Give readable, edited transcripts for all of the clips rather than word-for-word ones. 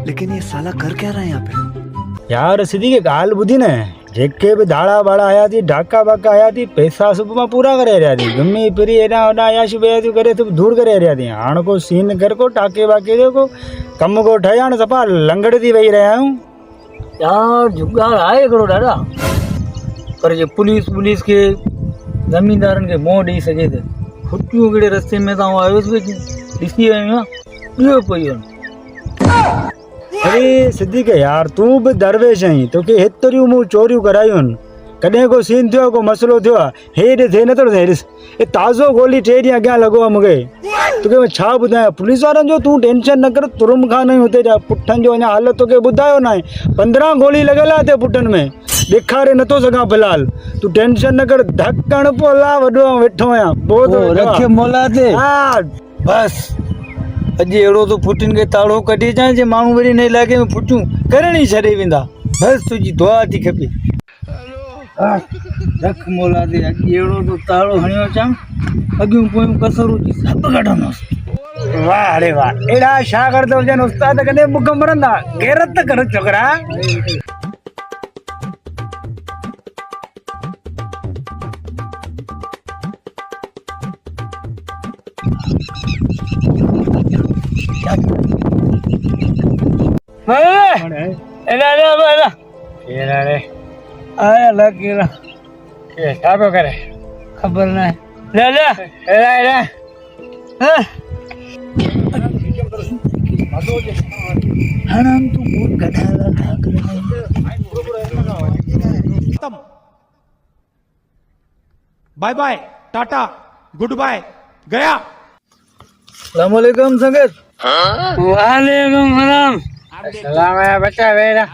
लेकिन ये साला कर क्या रहा है यहाँ पे? यार सीधी के गाल बुधी ने जेके भी दाड़ा बाड़ा आया थी ढाका बाका आया थी पैसा सुबह में पूरा करे रहा थी गम्मी फिरी एना ओना आया शुभ करे तो दूर करे रहा थी हाण को सीन कर को टाके बाके दे को कम को ठया हाण सपा लंगड़ थी वही रहा हूं यार जुगाड़ आए करो दादा पर ये पुलिस के जमींदारन के मोह ॾेई सघे थो फुटियूं कहिड़े रस्ते में तव्हां आयोसि ॾिसी आहियूं ॿियो कोई अरे सिद्धी के यार तू भी दरवेश आई तो के हेतरियूं मूं चोरियूं करायूं कॾहिं को सीन थियो को मसलो थियो हेॾ थिए नथो थिए ॾिस ये ताज़ो गोली 3 ॾींहं अॻियां लॻो आहे मूंखे तोखे मां छा ॿुधायां पुलिस वारनि जो तूं टेंशन न कर तुरुम खां न हुते जा पुठनि जो अञा हाल तोखे ॿुधायो न आहे 15 गोली लॻियल आहे हिते पुठनि में ॾेखारे नथो सघां फ़िलहाल तूं टेंशन न कर ढकण पोला वॾो वेठो आहियां पोइ रखे मोला ते हा बस अॼु अहिड़ो तो फुटियुनि खे ताड़ो कढी अचां जे माण्हू वरी हिन इलाइक़े में फुटियूं करण ई छॾे वेंदा बसि तुंहिंजी दुआ थी खपे रख मोला ते अॼु अहिड़ो तो ताड़ो हणियो अचां अॻियूं पोयूं कसरूं जी सभु कढंदुसि वाह अरे वाह एड़ा शागिर्द हुजनि उस्ताद कॾहिं बुख मरंदा गैरत कर छोकरा आया लगे क्या करे खबर ना ले ले हराम तू बहुत गधाला ठाक खत्म bye bye tata good bye गया अस्सलामुअलैकुम संगत वालेकुम सलाम सलाम है बच्चा मेरा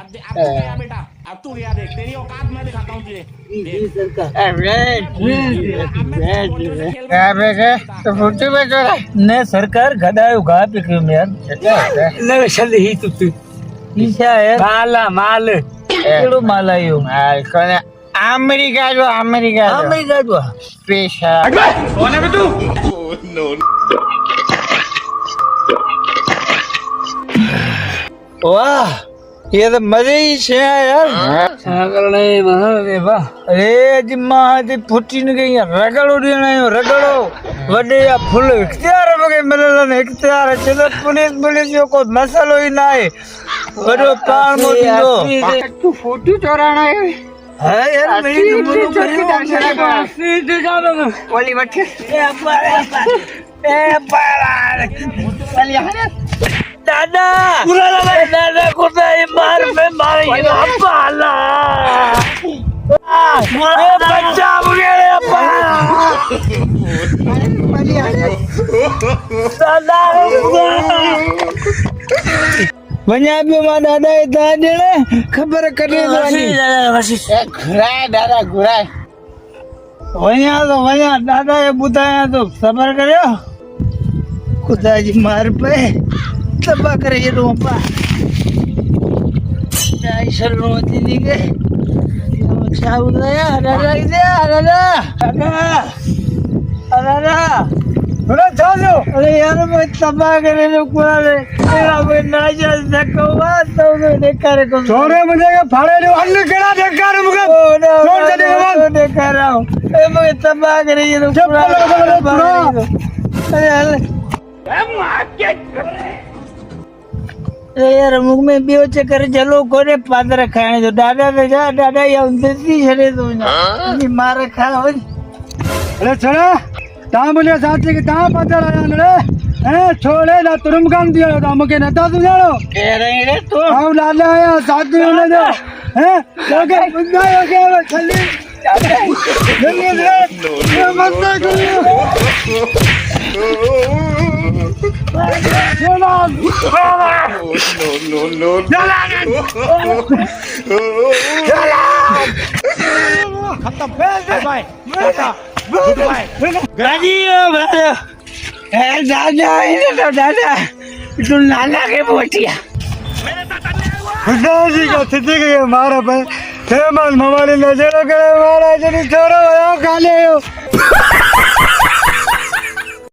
बेटा अब तू याद देख तेरी औकात मैं दिखाता हूँ तुझे तो फुटी में चोरा ने सरकार गदायो गा पे क्यों यार ले चल ही तू ईशा है माल केड़ो माल आयो कोने अमेरिका जो स्पेशल कौन है बे तू वाह ये तो मजे ही छे यार सागर नहीं महादेव वाह अरे अज मां जी फुटी न गई रगड़ो देना रगड़ो वडे या फुल इख्तियार मगे मिलल इख्तियार चलो पुलिस जो को मसलो ही ना है वडो पाण मोटी दो तू फोटो चोराना है यार मेरी सीधे जाओ वाली बैठ ए पारा वाली दादा दादा कुत्ता मार में मारे पाला बच्चा मुझे दादा वञा पियो मां दादा हितां ॾिण ख़बर कॾहिं घुराए दादा घुराए वञा दादा ये ॿुधायां थो सबर करियो खुदा जी मार पे तबाह करे ये तो पा जाई शरणो थी के छा ॿुधायां दादा थोड़ा छोड़ो अरे यार मैं तबाह करे जो कुराले तेरा मैं नाजा धक्को बात तो देखारे को छोरे मुझे के फाड़े जो अन्न केड़ा देखार मुके छोड़ दे भगवान देखा रहा हूं ए मैं तबाह करे ये अरे यार मुख में बियो चक्कर चलो कोने पादर खाने जो दादा ने जा दादा या उनसे छड़े दो ना जी मार खा हो अरे छोड़ा ता बोले साथी के ता पादर आया ने हैं छोड़े ना तुरम काम दियो ता मके नता सुनालो कह रहे रे तू हां लाला आया साथी ने जो हैं लोगे बुझायो के चली जल्दी रे मत खत्म bye bye tata good bye दादा तू नाना के बोटिया जी का थिति के मारा पे फेमस मोबाइल नजर करे मारा जनी छोरो आयो काले